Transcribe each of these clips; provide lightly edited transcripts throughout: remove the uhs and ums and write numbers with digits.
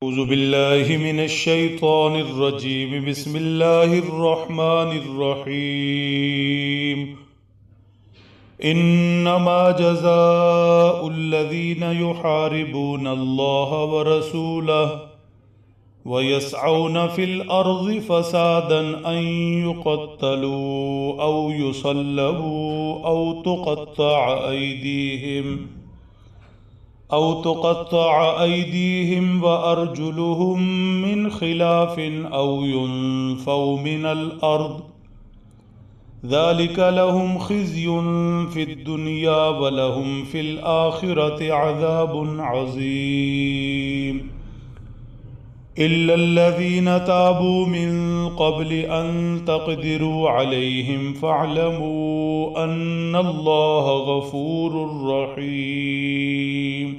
أعوذ بالله من الشيطان الرجيم بسم الله الرحمن الرحيم إنما جزاء الذين يحاربون الله ورسوله ويسعون في الأرض فسادا أن يقتلوا أو يصلبوا أو تقطع أيديهم وأرجلهم من خلاف أو ينفوا من الأرض ذلك لهم خزي في الدنيا ولهم في الآخرة عذاب عظيم إلا الذين تابوا من قبل أن تقدروا عليهم فاعلموا أن الله غفور رحيم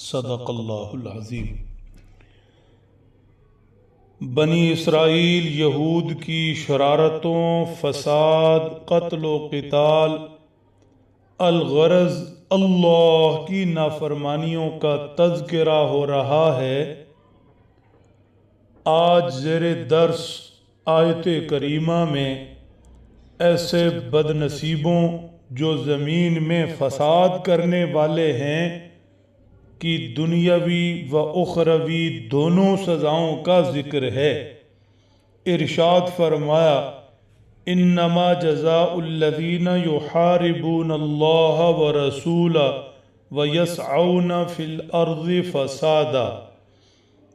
صدق اللہ العظیم۔ بنی اسرائیل یہود کی شرارتوں، فساد، قتل و قتال، الغرض اللہ کی نافرمانیوں کا تذکرہ ہو رہا ہے۔ آج زیر درس آیت کریمہ میں ایسے بد نصیبوں جو زمین میں فساد کرنے والے ہیں کی دنیاوی و اخروی دونوں سزاؤں کا ذکر ہے۔ ارشاد فرمایا انما جزاء الذین یحاربون اللہ ورسولہ ویسعون فی الارض فسادا،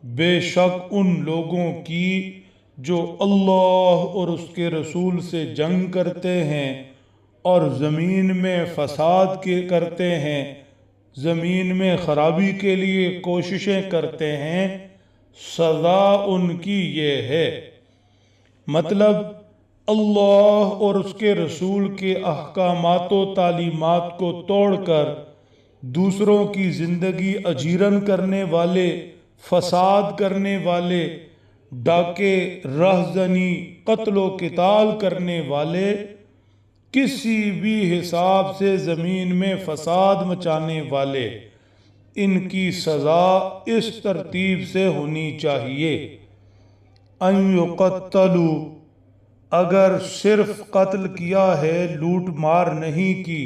بے شک ان لوگوں کی جو اللہ اور اس کے رسول سے جنگ کرتے ہیں اور زمین میں فساد کرتے ہیں، زمین میں خرابی کے لیے کوششیں کرتے ہیں، سزا ان کی یہ ہے۔ مطلب اللہ اور اس کے رسول کے احکامات و تعلیمات کو توڑ کر دوسروں کی زندگی اجیرن کرنے والے، فساد کرنے والے، ڈاکے، رہزنی، قتل و قتال کرنے والے، کسی بھی حساب سے زمین میں فساد مچانے والے، ان کی سزا اس ترتیب سے ہونی چاہیے۔ ان یقتلوا، اگر صرف قتل کیا ہے، لوٹ مار نہیں کی،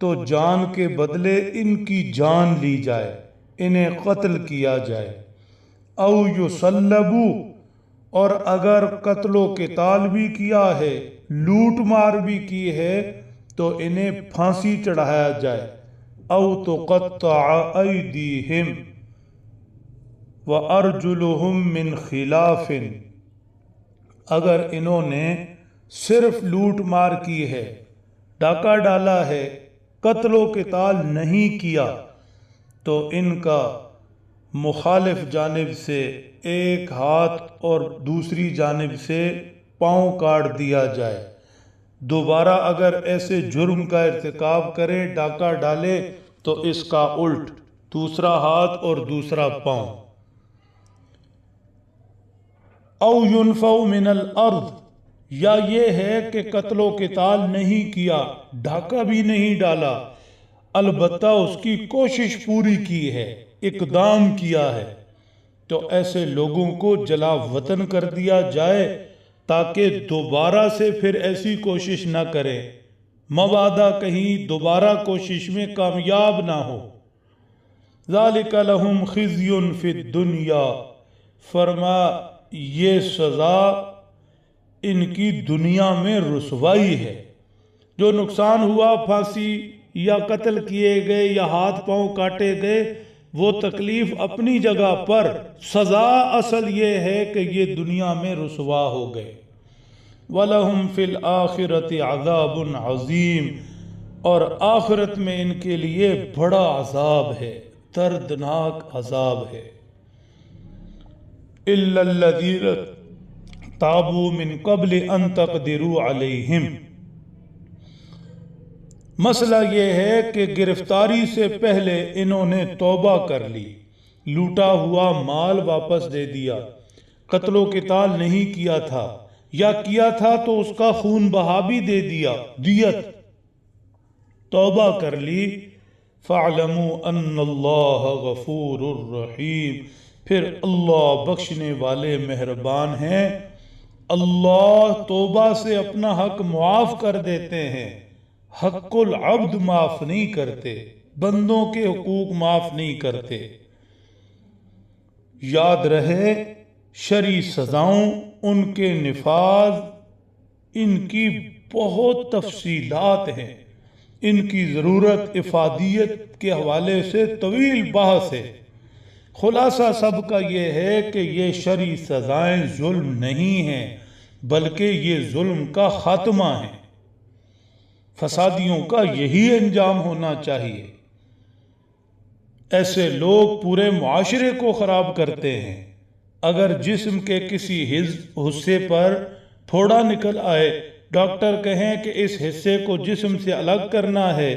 تو جان کے بدلے ان کی جان لی جائے، انہیں قتل کیا جائے۔ او یصلبوا، اور اگر قتل و قتال بھی کیا ہے، لوٹ مار بھی کی ہے، تو انہیں پھانسی چڑھایا جائے۔ او تقطع ایدیہم وارجلہم من خلاف، اگر انہوں نے صرف لوٹ مار کی ہے، ڈاکہ ڈالا ہے، قتل و قتال نہیں کیا، تو ان کا مخالف جانب سے ایک ہاتھ اور دوسری جانب سے پاؤں کاٹ دیا جائے۔ دوبارہ اگر ایسے جرم کا ارتکاب کرے، ڈاکہ ڈالے، تو اس کا الٹ، دوسرا ہاتھ اور دوسرا پاؤں۔ او ینفوا من الارض، یا یہ ہے کہ قتل و قتال نہیں کیا، ڈاکہ بھی نہیں ڈالا، البتہ اس کی کوشش پوری کی ہے، اقدام کیا ہے، تو ایسے لوگوں کو جلا وطن کر دیا جائے تاکہ دوبارہ سے پھر ایسی کوشش نہ کریں، مبادا کہیں دوبارہ کوشش میں کامیاب نہ ہو۔ ذالک لہم خزی فی الدنیا، فرما یہ سزا ان کی دنیا میں رسوائی ہے۔ جو نقصان ہوا، پھانسی یا قتل کیے گئے یا ہاتھ پاؤں کاٹے گئے، وہ تکلیف اپنی جگہ پر، سزا اصل یہ ہے کہ یہ دنیا میں رسوا ہو گئے۔ وَلَهُمْ فِي الْآخِرَةِ عَذَابٌ عَظِيمٌ، اور آخرت میں ان کے لیے بڑا عذاب ہے، دردناک عذاب ہے۔ إِلَّا الَّذِينَ تَابُوا مِن قَبْلِ أَن تَقْدِرُوا عَلَيْهِمْ، مسئلہ یہ ہے کہ گرفتاری سے پہلے انہوں نے توبہ کر لی، لوٹا ہوا مال واپس دے دیا، قتل و قتال نہیں کیا تھا، یا کیا تھا تو اس کا خون بہا بھی دے دیا، دیت، توبہ کر لی، فَاعْلَمُوا أَنَّ اللَّهَ غَفُورٌ رَحِيمٌ، پھر اللہ بخشنے والے مہربان ہیں، اللہ توبہ سے اپنا حق معاف کر دیتے ہیں، حق العبد معاف نہیں کرتے، بندوں کے حقوق معاف نہیں کرتے۔ یاد رہے شرعی سزاؤں، ان کے نفاذ، ان کی بہت تفصیلات ہیں، ان کی ضرورت افادیت کے حوالے سے طویل بحث ہے۔ خلاصہ سب کا یہ ہے کہ یہ شرعی سزائیں ظلم نہیں ہیں، بلکہ یہ ظلم کا خاتمہ ہے، فسادیوں کا یہی انجام ہونا چاہیے۔ ایسے لوگ پورے معاشرے کو خراب کرتے ہیں۔ اگر جسم کے کسی حصے پر پھوڑا نکل آئے، ڈاکٹر کہیں کہ اس حصے کو جسم سے الگ کرنا ہے،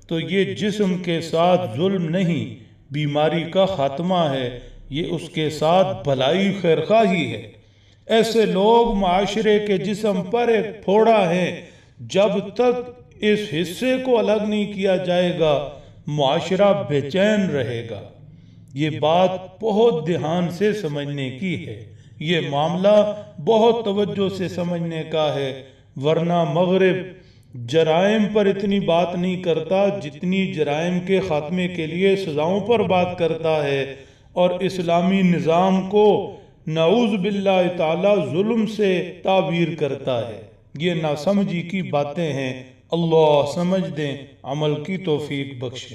تو یہ جسم کے ساتھ ظلم نہیں، بیماری کا خاتمہ ہے، یہ اس کے ساتھ بھلائی خیرخواہی ہے۔ ایسے لوگ معاشرے کے جسم پر ایک پھوڑا ہے، جب تک اس حصے کو الگ نہیں کیا جائے گا معاشرہ بے چین رہے گا۔ یہ بات بہت دھیان سے سمجھنے کی ہے، یہ معاملہ بہت توجہ سے سمجھنے کا ہے، ورنہ مغرب جرائم پر اتنی بات نہیں کرتا جتنی جرائم کے خاتمے کے لیے سزاؤں پر بات کرتا ہے، اور اسلامی نظام کو نعوذ باللہ تعالی ظلم سے تعبیر کرتا ہے۔ یہ ناسمجھی کی باتیں ہیں، اللہ سمجھ دیں، عمل کی توفیق بخشے۔